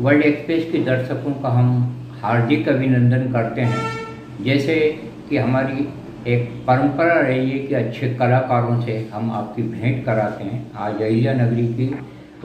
World express के दर्शकों का हम हार्दिक अभिनंदन करते हैं। जैसे कि हमारी एक परंपरा रही है कि अच्छे कलाकारों से हम आपकी भेंट कराते हैं। आज अहिल्या नगरी की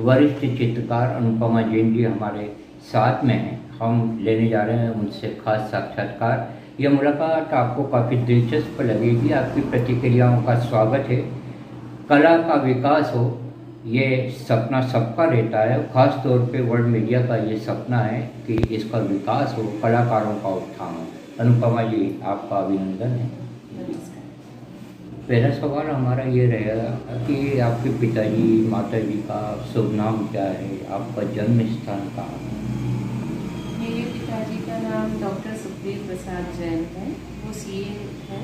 वरिष्ठ चित्रकार अनुपमा जैन जी हमारे साथ में हैं। हम लेने जा रहे हैं उनसे खास साक्षात्कार। यह मुलाकात आपको काफ़ी दिलचस्प लगेगी। आपकी प्रतिक्रियाओं का स्वागत है। कला का विकास हो, ये सपना सबका रहता है। ख़ास तौर पे वर्ल्ड मीडिया का ये सपना है कि इसका विकास हो, कलाकारों का उत्थान हो। अनुपमा जी, आपका अभिनंदन है। पहला सवाल हमारा ये रहेगा कि आपके पिताजी माताजी का शुभ नाम क्या है, आपका जन्म स्थान कहाँ है? मेरे पिताजी का नाम डॉक्टर सुखदेव प्रसाद जैन है, वो सीए है,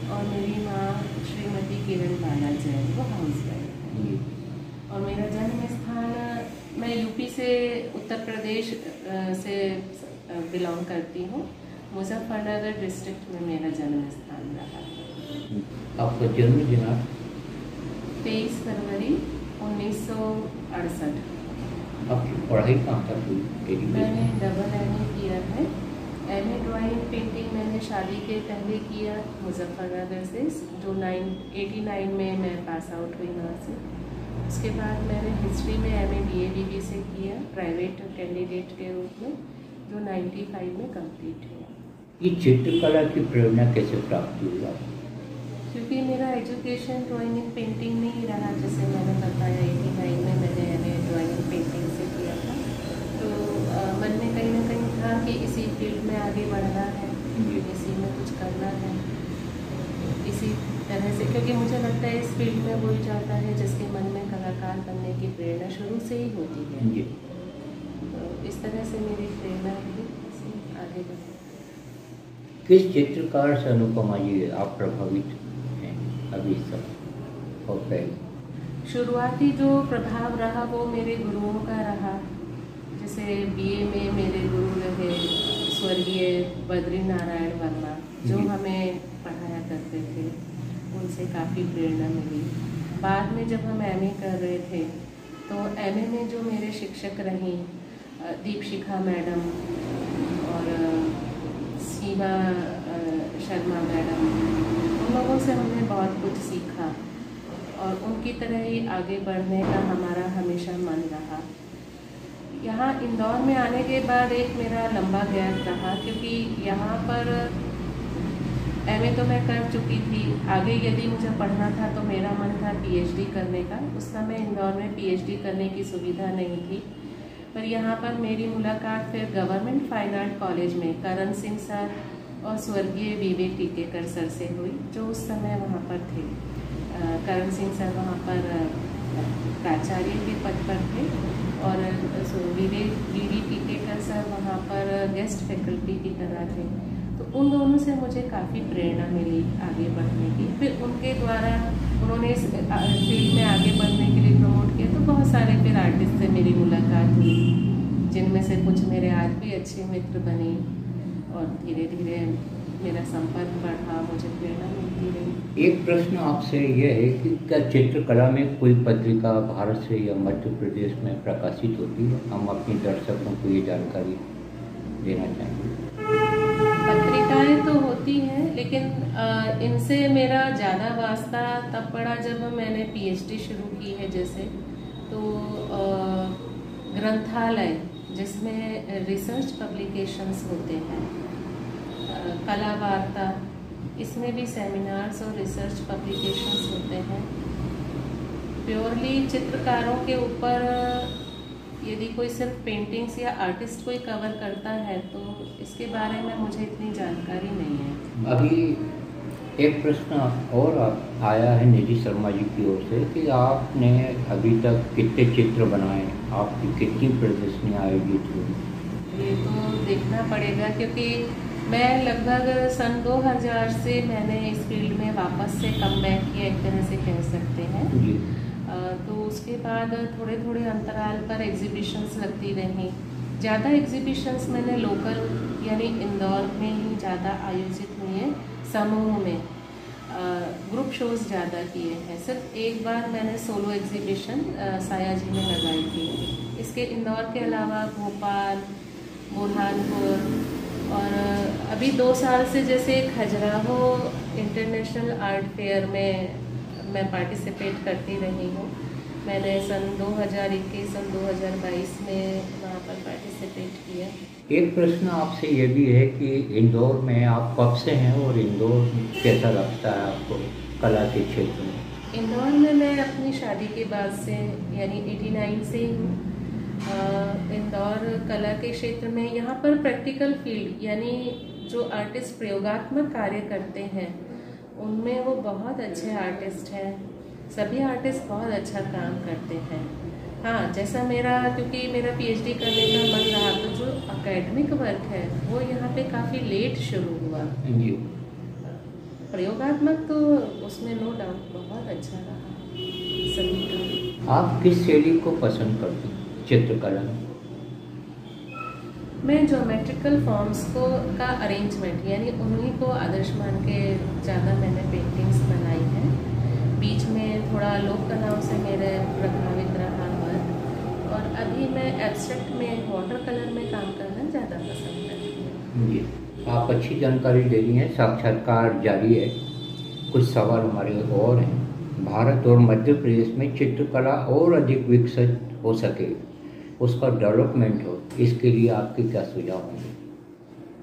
और मेरी माँ श्रीमती किरण बाला जैन, वो हाउस वाइफ है। और मेरा जन्म स्थान, मैं यूपी से उत्तर प्रदेश से बिलोंग करती हूँ। मुजफ्फरनगर डिस्ट्रिक्ट में मेरा जन्म स्थान रहा। आपका जन्म दिनांक? 23 फरवरी 1968। आपकी पढ़ाई कहाँ तक हुई? मैंने डबल MA किया है। MA ड्राइंग पेंटिंग मैंने शादी के पहले किया मुजफ्फरनगर से, जो 89 में मैं पास आउट हुई वहाँ से। उसके बाद मैंने हिस्ट्री में MA BA BB से किया प्राइवेट कैंडिडेट के रूप में, जो 95 में कंप्लीट हुआ। ये चित्रकला की प्रेरणा कैसे प्राप्त हुई आपको? क्योंकि मेरा एजुकेशन ड्राइंग एंड पेंटिंग में ही रहा। जैसे मैंने बताया 89 में मैंने MA ड्राइंग एंड पेंटिंग से किया था, तो मन में कहीं ना कहीं था कि इसी फील्ड में आगे बढ़ना है, इसी में कुछ करना है, इसी तरह से। क्योंकि मुझे लगता है इस फील्ड में वही जाता है जिसके मन में कलाकार बनने की प्रेरणा शुरू से ही होती है। तो इस तरह से मेरी प्रेरणा रही आगे बढ़ने। किस चित्रकार से अनुपमा जी आप प्रभावित हैं अभी तक और पहले? शुरुआती जो प्रभाव रहा वो मेरे गुरुओं का रहा। जैसे BA में मेरे गुरु रहे स्वर्गीय बद्री नारायण वर्मा, जो हमें पढ़ाया करते थे, उनसे काफ़ी प्रेरणा मिली। बाद में जब हम MA कर रहे थे तो MA में जो मेरे शिक्षक रहीं दीपशिखा मैडम और सीमा शर्मा मैडम, उन लोगों से हमने बहुत कुछ सीखा और उनकी तरह ही आगे बढ़ने का हमारा हमेशा मन रहा। यहाँ इंदौर में आने के बाद एक मेरा लंबा गैप रहा, क्योंकि यहाँ पर MA तो मैं कर चुकी थी। आगे यदि मुझे पढ़ना था तो मेरा मन था PhD करने का। उस समय इंदौर में PhD करने की सुविधा नहीं थी, पर यहाँ पर मेरी मुलाकात फिर गवर्नमेंट फाइन आर्ट कॉलेज में करण सिंह सर और स्वर्गीय विवेक टीकेकर सर से हुई, जो उस समय वहाँ पर थे। करण सिंह सर वहाँ पर प्राचार्य के पद पर थे और विवेक टीकेकर सर वहाँ पर गेस्ट फैकल्टी की तरह थे। तो उन दोनों से मुझे काफ़ी प्रेरणा मिली आगे बढ़ने की। फिर उनके द्वारा उन्होंने इस फील्ड में आगे बढ़ने के लिए प्रमोट किया, तो बहुत सारे फिर आर्टिस्ट से मेरी मुलाकात हुई, जिनमें से कुछ मेरे आज भी अच्छे मित्र बने और धीरे धीरे मेरा संपर्क बढ़ा, मुझे प्रेरणा मिलती रही। एक प्रश्न आपसे यह है कि क्या चित्रकला में कोई पत्रिका भारत से या मध्य प्रदेश में प्रकाशित होती है? हम अपने दर्शकों को ये जानकारी देना चाहेंगे। पत्रिकाएं तो होती हैं, लेकिन इनसे मेरा ज़्यादा वास्ता तब पड़ा जब मैंने PhD शुरू की है। जैसे तो ग्रंथालय जिसमें रिसर्च पब्लिकेशंस होते हैं, कला वार्ता, इसमें भी सेमिनार्स और रिसर्च पब्लिकेशंस होते हैं। प्योरली चित्रकारों के ऊपर यदि कोई सिर्फ पेंटिंग्स या आर्टिस्ट कोई कवर करता है तो इसके बारे में मुझे इतनी जानकारी नहीं है। अभी एक प्रश्न और आया है निधि शर्मा जी की ओर से कि आपने अभी तक कितने चित्र बनाए, आपकी कितनी प्रदर्शनी आयोजित हुई? ये तो देखना पड़ेगा, क्योंकि मैं लगभग सन 2000 से मैंने इस फील्ड में वापस से कम बैक किया, एक तरह से कह सकते हैं जी। तो उसके बाद थोड़े थोड़े अंतराल पर एग्जीबिशंस लगती रहीं। ज़्यादा एग्जीबिशंस मैंने लोकल यानी इंदौर में ही ज़्यादा आयोजित हुई हैं समूह में। ग्रुप शोज़ ज़्यादा किए हैं। सिर्फ एक बार मैंने सोलो एग्जीबिशन सायाजी में लगाई थी। इसके इंदौर के अलावा भोपाल, बुरहानपुर और अभी 2 साल से जैसे खजुराहो इंटरनेशनल आर्ट फेयर में मैं पार्टिसिपेट करती रही हूँ। मैंने सन 2021 और 2022 में वहाँ पर पार्टिसिपेट किया। एक प्रश्न आपसे ये भी है कि इंदौर में आप कब से हैं और इंदौर कैसा लगता है आपको कला के क्षेत्र में? इंदौर में मैं अपनी शादी के बाद से यानी 89 से ही हूँ। इंदौर कला के क्षेत्र में यहाँ पर प्रैक्टिकल फील्ड यानी जो आर्टिस्ट प्रयोगात्मक कार्य करते हैं उनमें वो बहुत अच्छे आर्टिस्ट हैं। सभी आर्टिस्ट बहुत अच्छा काम करते हैं। हाँ, जैसा क्योंकि मेरा पीएचडी करने का मन रहा तो जो एकेडमिक वर्क है वो यहाँ पे काफ़ी लेट शुरू हुआ। प्रयोगात्मक तो उसमें नो डाउट बहुत अच्छा रहा सभी का। आप किस शैली को पसंद करती हैं चित्रकला में? मैं ज्योमेट्रिकल फॉर्म्स का अरेंजमेंट यानी उन्हीं को आदर्श मान के ज़्यादा मैंने पेंटिंग्स बनाई हैं। बीच में थोड़ा लोक कलाओं से मेरे प्रभावित रहा वर्क, और अभी मैं एब्स्ट्रैक्ट में वाटर कलर में काम करना ज़्यादा पसंद करती हूँ। जी, आप अच्छी जानकारी दे रही हैं। साक्षात्कार जारी है। कुछ सवाल हमारे और हैं। भारत और मध्य प्रदेश में चित्रकला और अधिक विकसित हो सके, उसका डेवलपमेंट हो, इसके लिए आपके क्या सुझाव होंगे?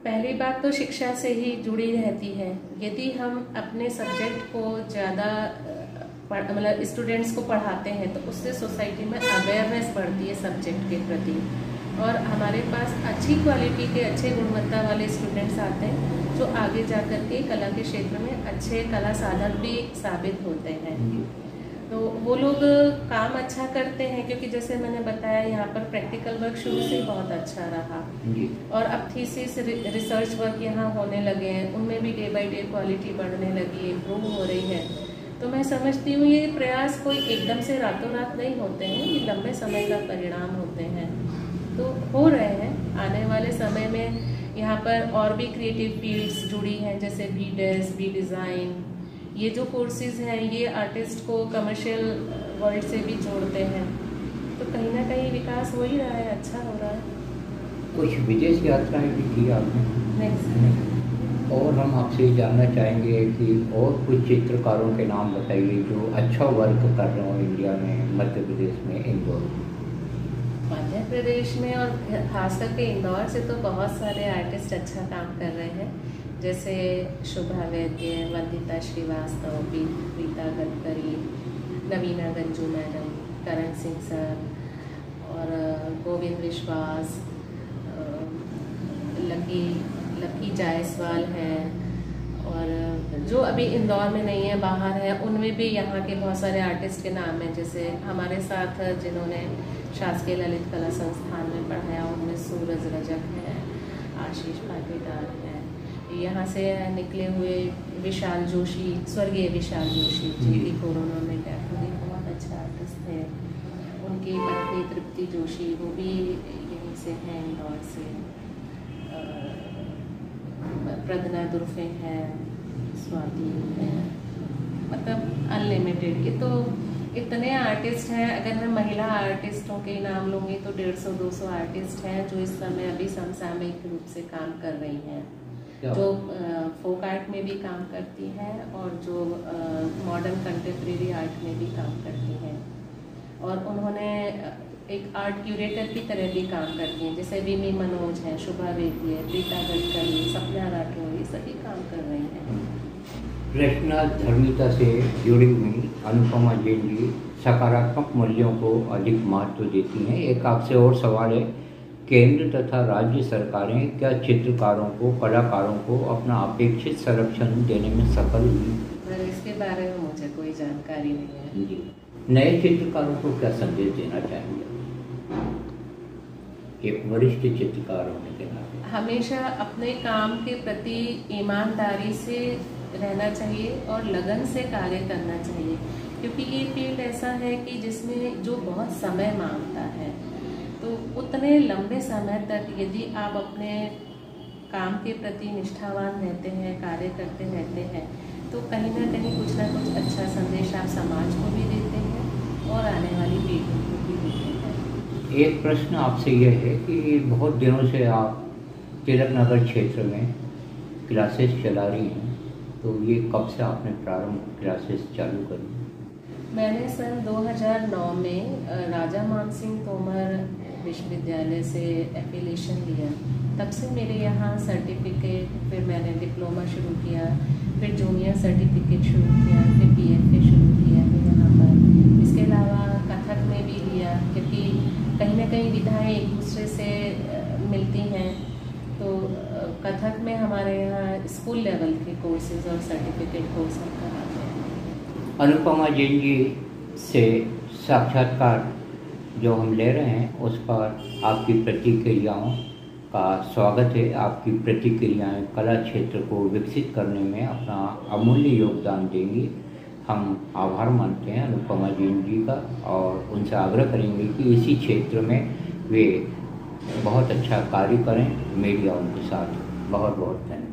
पहली बात तो शिक्षा से ही जुड़ी रहती है। यदि हम अपने सब्जेक्ट को ज़्यादा मतलब स्टूडेंट्स को पढ़ाते हैं तो उससे सोसाइटी में अवेयरनेस बढ़ती है सब्जेक्ट के प्रति, और हमारे पास अच्छी क्वालिटी के अच्छे गुणवत्ता वाले स्टूडेंट्स आते हैं जो आगे जाकर के कला के क्षेत्र में अच्छे कला साधक भी साबित होते हैं। तो वो लोग काम अच्छा करते हैं क्योंकि जैसे मैंने बताया यहाँ पर प्रैक्टिकल वर्क शुरू से बहुत अच्छा रहा, और अब थीसिस रिसर्च वर्क यहाँ होने लगे हैं, उनमें भी डे बाय डे क्वालिटी बढ़ने लगी है, इम्प्रूव हो रही है। तो मैं समझती हूँ ये प्रयास कोई एकदम से रातों रात नहीं होते हैं, ये लंबे समय का परिणाम होते हैं। तो हो रहे हैं। आने वाले समय में यहाँ पर और भी क्रिएटिव फील्ड्स जुड़ी हैं, जैसे बीडेस, बी डिज़ाइन, ये जो कोर्सेज हैं ये आर्टिस्ट को कमर्शियल वर्ल्ड से भी जोड़ते हैं। तो कहीं ना कहीं विकास हो ही रहा है, अच्छा हो रहा है। कुछ विदेश यात्राएं भी की आपने? नहीं। और हम आपसे जानना चाहेंगे कि और कुछ चित्रकारों के नाम बताइए जो अच्छा वर्क कर रहे हो इंडिया में, मध्य प्रदेश में, इंदौर। मध्य प्रदेश में और खास करके इंदौर से तो बहुत सारे आर्टिस्ट अच्छा काम कर रहे हैं, जैसे शुभा वैद्य, वंदिता श्रीवास्तव, प्रीता गडकरी, नवीना गंजू मैडम, करण सिंह सर और गोविंद विश्वास, लकी जायसवाल हैं, और जो अभी इंदौर में नहीं है बाहर है उनमें भी यहाँ के बहुत सारे आर्टिस्ट के नाम हैं। जैसे हमारे साथ जिन्होंने शासकीय ललित कला संस्थान में पढ़ाया उनमें सूरज रजक है, आशीष पाटीदार है, यहाँ से निकले हुए विशाल जोशी, स्वर्गीय विशाल जोशी जिनकी कोरोना में डेथ हुई, बहुत अच्छे आर्टिस्ट थे। उनकी पत्नी तृप्ति जोशी वो भी यहीं से हैं, इंदौर से। प्रदना दुर्फे हैं, स्वाति हैं, मतलब अनलिमिटेड के तो इतने आर्टिस्ट हैं। अगर मैं महिला आर्टिस्टों के नाम लूँगी तो 150-200 आर्टिस्ट हैं जो इस समय अभी समसामयिक रूप से काम कर रही हैं, जो फोक आर्ट में भी काम करती हैं और जो मॉडर्न कंटेम्प्रेरी आर्ट में भी काम करती हैं, और उन्होंने एक आर्ट क्यूरेटर की तरह भी काम करती हैं। जैसे विमी मनोज हैं, शुभा वैद्य, प्रीता गडकरी, सपना राठौर, ये सभी काम कर रही हैं। रचना धर्मिता से जुड़ी हुई अनुपमा जैन जी सकारात्मक मूल्यों को अधिक महत्व देती हैं। एक आपसे और सवाल है, केंद्र तथा राज्य सरकारें क्या चित्रकारों को, कलाकारों को अपना अपेक्षित संरक्षण देने में सफल हुई? पर इसके बारे में मुझे कोई जानकारी नहीं है। जी, नए चित्रकारों को क्या संदेश देना चाहेंगे एक वरिष्ठ चित्रकार होने के नाते? हमेशा अपने काम के प्रति ईमानदारी से रहना चाहिए और लगन से कार्य करना चाहिए, क्योंकि ये फील्ड ऐसा है कि जिसमें जो बहुत समय मांगता है, तो उतने लंबे समय तक यदि आप अपने काम के प्रति निष्ठावान रहते हैं, कार्य करते रहते हैं, तो कहीं ना कुछ अच्छा संदेश आप समाज को भी देते हैं और आने वाली पीढ़ी को भी देते हैं। एक प्रश्न आपसे यह है कि बहुत दिनों से आप तिलक नगर क्षेत्र में क्लासेस चला रही हैं, तो ये कब से आपने प्रारंभ क्लासेस चालू करी? मैंने सन 2009 में राजा मानसिंह तोमर विश्वविद्यालय से एफिलिएशन लिया। तब से मेरे यहाँ सर्टिफिकेट, फिर मैंने डिप्लोमा शुरू किया, फिर जूनियर सर्टिफिकेट शुरू किया, फिर BFA शुरू किया है यहाँ पर। इसके अलावा कथक में भी लिया, क्योंकि कहीं ना कहीं विधाएं एक दूसरे से मिलती हैं। तो कथक में हमारे यहाँ स्कूल लेवल के कोर्सेज और सर्टिफिकेट कोर्स हम कराते हैं। अनुपमा जैन जी से साक्षात्कार जो हम ले रहे हैं उस पर आपकी प्रतिक्रियाओं का स्वागत है। आपकी प्रतिक्रियाएं कला क्षेत्र को विकसित करने में अपना अमूल्य योगदान देंगी। हम आभार मानते हैं अनुपमा जैन जी का और उनसे आग्रह करेंगे कि इसी क्षेत्र में वे बहुत अच्छा कार्य करें। मीडिया उनके साथ। बहुत बहुत धन्यवाद।